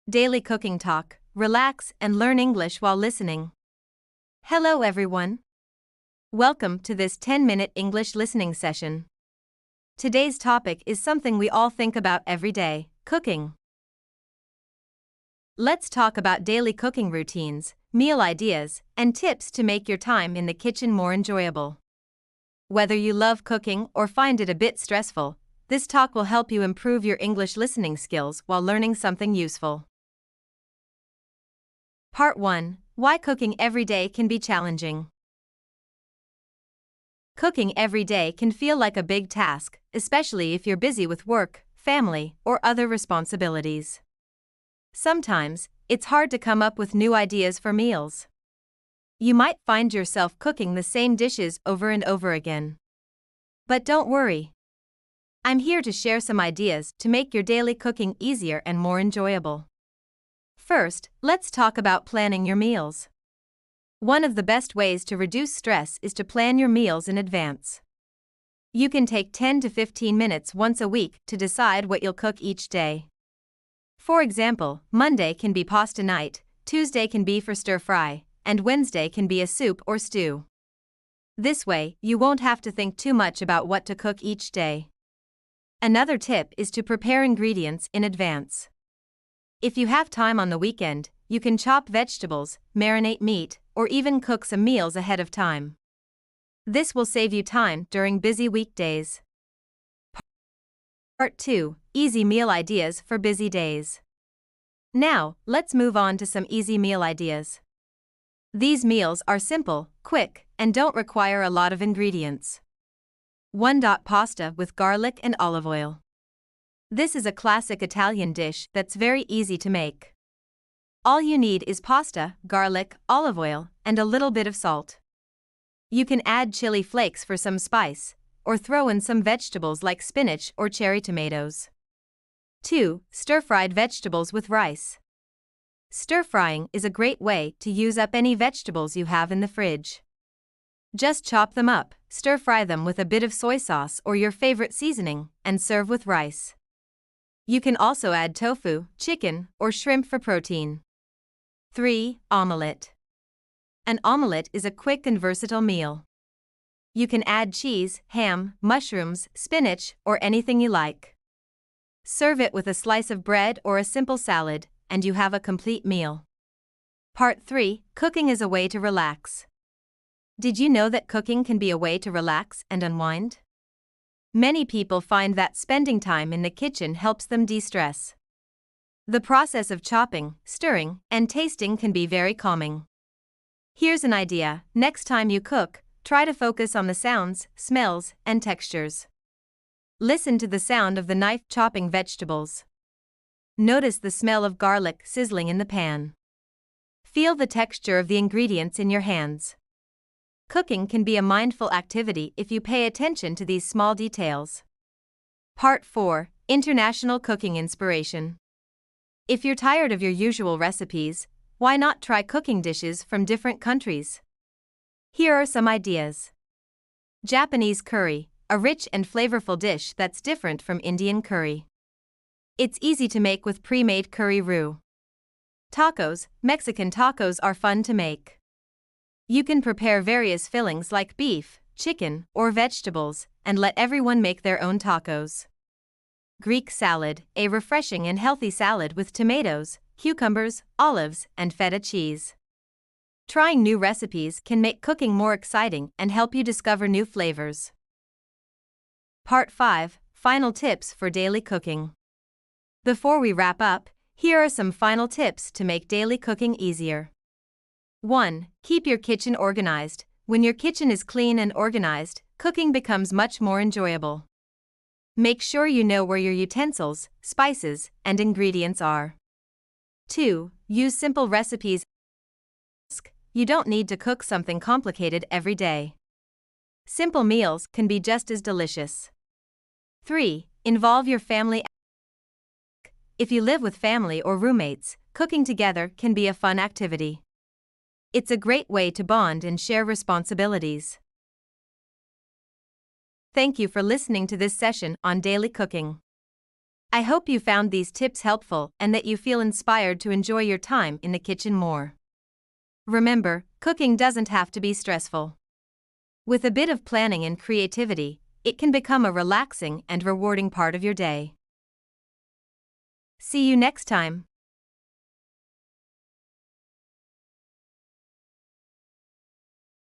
Daily cooking talk, relax and learn English while listening. Hello everyone. Welcome to this 10-minute English listening session. Today's topic is something we all think about every day, cooking. Let's talk about daily cooking routines, meal ideas, and tips to make your time in the kitchen more enjoyable. Whether you love cooking or find it a bit stressful, this talk will help you improve your English listening skills while learning something useful. Part 1. Why cooking every day can be challenging. Cooking every day can feel like a big task, especially if you're busy with work, family, or other responsibilities. Sometimes, it's hard to come up with new ideas for meals. You might find yourself cooking the same dishes over and over again. But don't worry. I'm here to share some ideas to make your daily cooking easier and more enjoyable. First, let's talk about planning your meals. One of the best ways to reduce stress is to plan your meals in advance. You can take 10 to 15 minutes once a week to decide what you'll cook each day. For example, Monday can be pasta night, Tuesday can be for stir-fry, and Wednesday can be a soup or stew. This way, you won't have to think too much about what to cook each day. Another tip is to prepare ingredients in advance. If you have time on the weekend, you can chop vegetables, marinate meat, or even cook some meals ahead of time. This will save you time during busy weekdays. Part 2. Easy meal ideas for busy days. Now, let's move on to some easy meal ideas. These meals are simple, quick, and don't require a lot of ingredients. 1. Pasta with garlic and olive oil. This is a classic Italian dish that's very easy to make. All you need is pasta, garlic, olive oil, and a little bit of salt. You can add chili flakes for some spice, or throw in some vegetables like spinach or cherry tomatoes. 2. Stir-fried vegetables with rice. Stir-frying is a great way to use up any vegetables you have in the fridge. Just chop them up, stir-fry them with a bit of soy sauce or your favorite seasoning, and serve with rice. You can also add tofu, chicken, or shrimp for protein. 3. Omelette. An omelette is a quick and versatile meal. You can add cheese, ham, mushrooms, spinach, or anything you like. Serve it with a slice of bread or a simple salad, and you have a complete meal. Part 3. Cooking is a way to relax. Did you know that cooking can be a way to relax and unwind? Many people find that spending time in the kitchen helps them de-stress. The process of chopping, stirring, and tasting can be very calming. Here's an idea: next time you cook, try to focus on the sounds, smells, and textures. Listen to the sound of the knife chopping vegetables. Notice the smell of garlic sizzling in the pan. Feel the texture of the ingredients in your hands. Cooking can be a mindful activity if you pay attention to these small details. Part 4. International cooking inspiration. If you're tired of your usual recipes, why not try cooking dishes from different countries? Here are some ideas. Japanese curry, a rich and flavorful dish that's different from Indian curry. It's easy to make with pre-made curry roux. Tacos, Mexican tacos are fun to make. You can prepare various fillings like beef, chicken, or vegetables, and let everyone make their own tacos. Greek salad, a refreshing and healthy salad with tomatoes, cucumbers, olives, and feta cheese. Trying new recipes can make cooking more exciting and help you discover new flavors. Part 5. Final tips for daily cooking. Before we wrap up, here are some final tips to make daily cooking easier. 1. Keep your kitchen organized. When your kitchen is clean and organized, cooking becomes much more enjoyable. Make sure you know where your utensils, spices, and ingredients are. 2. Use simple recipes. You don't need to cook something complicated every day. Simple meals can be just as delicious. 3. Involve your family. If you live with family or roommates, cooking together can be a fun activity. It's a great way to bond and share responsibilities. Thank you for listening to this session on daily cooking. I hope you found these tips helpful and that you feel inspired to enjoy your time in the kitchen more. Remember, cooking doesn't have to be stressful. With a bit of planning and creativity, it can become a relaxing and rewarding part of your day. See you next time.